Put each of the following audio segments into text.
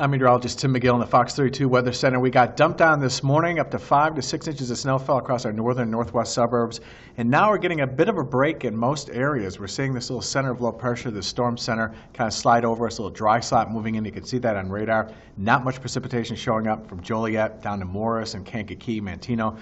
I'm meteorologist Tim McGill in the Fox 32 Weather Center. We got dumped on this morning. Up to 5 to 6 inches of snow fell across our northern and northwest suburbs. And now we're getting a bit of a break in most areas. We're seeing this little center of low pressure, the storm center, kind of slide over us, a little dry slot moving in. You can see that on radar. Not much precipitation showing up from Joliet down to Morris and Kankakee, Manteno.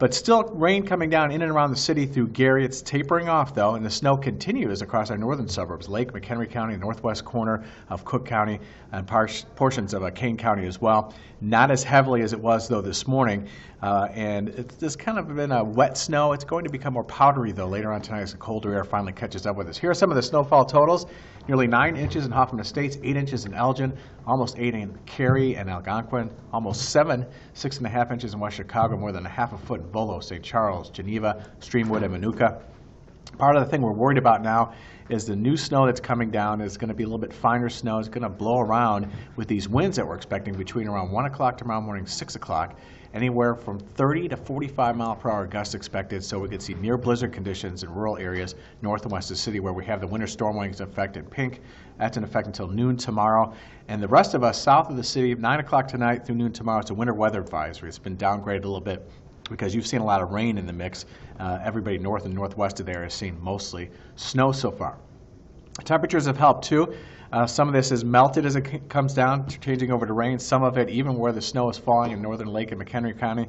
But still rain coming down in and around the city through Gary. It's tapering off, though, and the snow continues across our northern suburbs, Lake, McHenry County, northwest corner of Cook County, and portions of Kane County as well. Not as heavily as it was, though, this morning. And it's just kind of been a wet snow. It's going to become more powdery, though, later on tonight as the colder air finally catches up with us. Here are some of the snowfall totals. Nearly 9 inches in Hoffman Estates, 8 inches in Elgin, almost 8 in Cary and Algonquin, almost 6.5 inches in West Chicago, more than a half a foot in Volo, St. Charles, Geneva, Streamwood, and Manuka. Part of the thing we're worried about now is the new snow that's coming down is going to be a little bit finer snow. It's going to blow around with these winds that we're expecting between around 1 o'clock tomorrow morning, 6 o'clock. Anywhere from 30 to 45 mile per hour gusts expected, so we could see near blizzard conditions in rural areas north and west of the city where we have the winter storm warnings in effect in pink. That's in effect until noon tomorrow. And the rest of us south of the city, 9 o'clock tonight through noon tomorrow, it's a winter weather advisory. It's been downgraded a little bit because you've seen a lot of rain in the mix. Everybody north and northwest of there has seen mostly snow so far. Temperatures have helped too. Some of this is melted as it comes down, changing over to rain. Some of it, even where the snow is falling in northern Lake and McHenry County,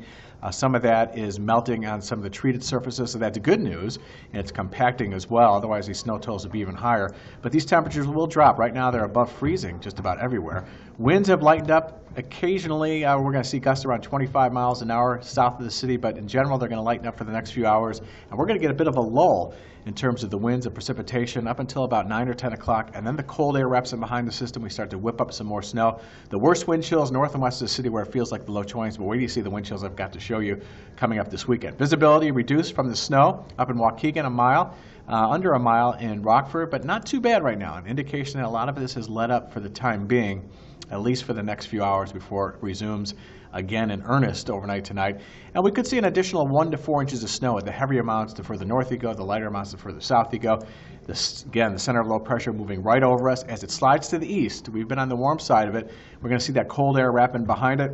some of that is melting on some of the treated surfaces, so that's good news, and it's compacting as well. Otherwise, these snow totals would be even higher. But these temperatures will drop. Right now, they're above freezing just about everywhere. Winds have lightened up. Occasionally, we're going to see gusts around 25 miles an hour south of the city, but in general, they're going to lighten up for the next few hours. And we're going to get a bit of a lull in terms of the winds and precipitation up until about 9 or 10 o'clock, and then the cold air wraps in behind the system. We start to whip up some more snow. The worst wind chills north and west of the city where it feels like the low 20s, but wait till you see the wind chills I've got to show you coming up this weekend. Visibility reduced from the snow up in Waukegan a mile, under a mile in Rockford, but not too bad right now. An indication that a lot of this has let up for the time being, at least for the next few hours before it resumes again in earnest overnight tonight. And we could see an additional 1 to 4 inches of snow at the heavier amounts the further north you go, the lighter amounts the further south you go. Again, the center of low pressure moving right over us as it slides to the east. We've been on the warm side of it. We're going to see that cold air wrapping behind it.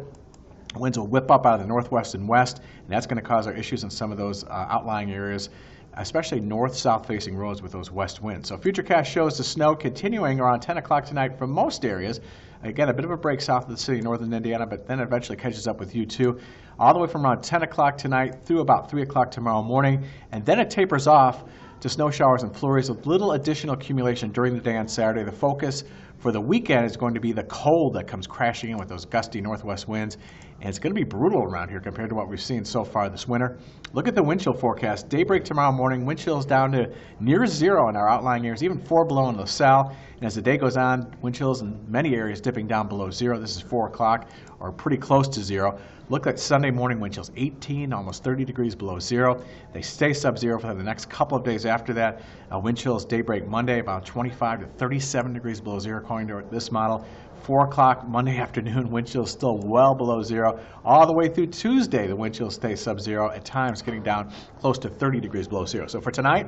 Winds will whip up out of the northwest and west, and that's going to cause our issues in some of those outlying areas, especially north-south facing roads with those west winds. So Futurecast shows the snow continuing around 10 o'clock tonight for most areas. Again, a bit of a break south of the city, northern Indiana, but then eventually catches up with you too. All the way from around 10 o'clock tonight through about 3 o'clock tomorrow morning, and then it tapers off to snow showers and flurries with little additional accumulation during the day on Saturday. The focus for the weekend is going to be the cold that comes crashing in with those gusty northwest winds, and it's going to be brutal around here compared to what we've seen so far this winter. Look at the wind chill forecast. Daybreak tomorrow morning, wind chills down to near zero in our outlying areas, even 4 below in LaSalle. And as the day goes on, wind chills in many areas dipping down below zero. This is 4 o'clock, or pretty close to zero. Look at Sunday morning wind chills, 18, almost 30 degrees below zero. They stay sub-zero for the next couple of days after that. Wind chills daybreak Monday about 25 to 37 degrees below zero according to this model. 4 o'clock Monday afternoon, wind chills still well below zero. All the way through Tuesday, the wind chills stay sub-zero, at times getting down close to 30 degrees below zero. So for tonight,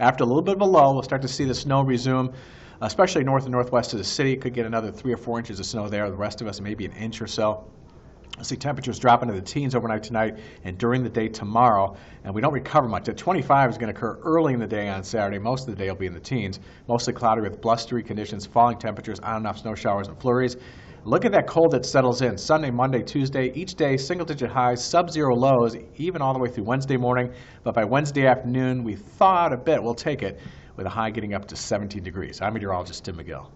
after a little bit of a lull, we'll start to see the snow resume, especially north and northwest of the city. Could get another 3 or 4 inches of snow there. The rest of us, maybe an inch or so. We'll see temperatures drop into the teens overnight tonight and during the day tomorrow, and we don't recover much. At 25 is going to occur early in the day on Saturday. Most of the day will be in the teens, mostly cloudy with blustery conditions, falling temperatures, on and off snow showers and flurries. Look at that cold that settles in. Sunday, Monday, Tuesday, each day single-digit highs, sub-zero lows, even all the way through Wednesday morning. But by Wednesday afternoon, we thaw out a bit. We'll take it with a high getting up to 17 degrees. I'm meteorologist Tim McGill.